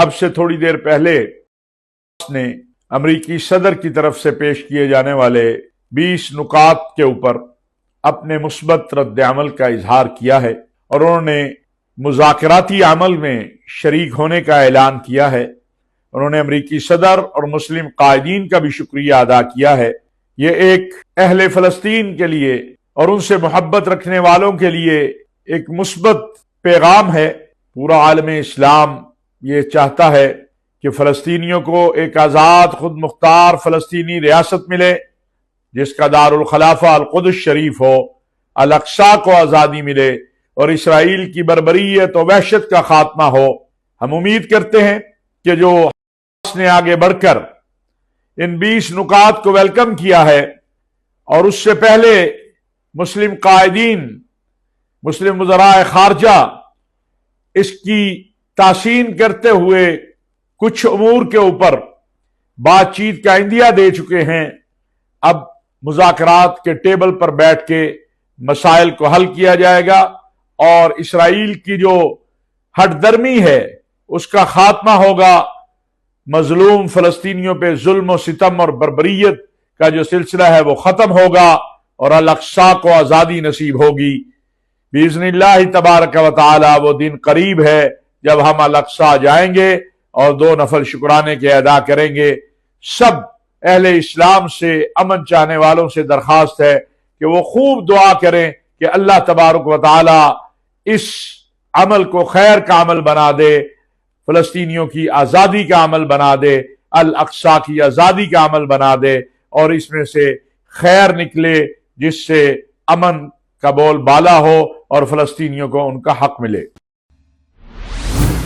اب سے تھوڑی دیر پہلے نے امریکی صدر کی طرف سے پیش کیے جانے والے 20 نکات کے اوپر اپنے مثبت رد عمل کا اظہار کیا ہے اور انہوں نے مذاکراتی عمل میں شریک ہونے کا اعلان کیا ہے۔ انہوں نے امریکی صدر اور مسلم قائدین کا بھی شکریہ ادا کیا ہے۔ یہ ایک اہل فلسطین کے لیے اور ان سے محبت رکھنے والوں کے لیے ایک مثبت پیغام ہے۔ پورا عالم اسلام یہ چاہتا ہے کہ فلسطینیوں کو ایک آزاد خود مختار فلسطینی ریاست ملے جس کا دارالخلافہ القدس شریف ہو، الاقصی کو آزادی ملے اور اسرائیل کی بربریت و وحشت کا خاتمہ ہو۔ ہم امید کرتے ہیں کہ جو حماس نے آگے بڑھ کر ان 20 نکات کو ویلکم کیا ہے اور اس سے پہلے مسلم قائدین، مسلم وزراء خارجہ اس کی تحسین کرتے ہوئے کچھ امور کے اوپر بات چیت کا عندیہ دے چکے ہیں، اب مذاکرات کے ٹیبل پر بیٹھ کے مسائل کو حل کیا جائے گا اور اسرائیل کی جو ہٹ درمی ہے اس کا خاتمہ ہوگا، مظلوم فلسطینیوں پہ ظلم و ستم اور بربریت کا جو سلسلہ ہے وہ ختم ہوگا اور الاقصی کو آزادی نصیب ہوگی باذن اللہ تبارک و تعالی۔ وہ دن قریب ہے جب ہم الاقصی جائیں گے اور 2 نفل شکرانے کے ادا کریں گے۔ سب اہل اسلام سے، امن چاہنے والوں سے درخواست ہے کہ وہ خوب دعا کریں کہ اللہ تبارک و تعالی اس عمل کو خیر کا عمل بنا دے، فلسطینیوں کی آزادی کا عمل بنا دے، الاقصی کی آزادی کا عمل بنا دے اور اس میں سے خیر نکلے جس سے امن کا بول بالا ہو اور فلسطینیوں کو ان کا حق ملے۔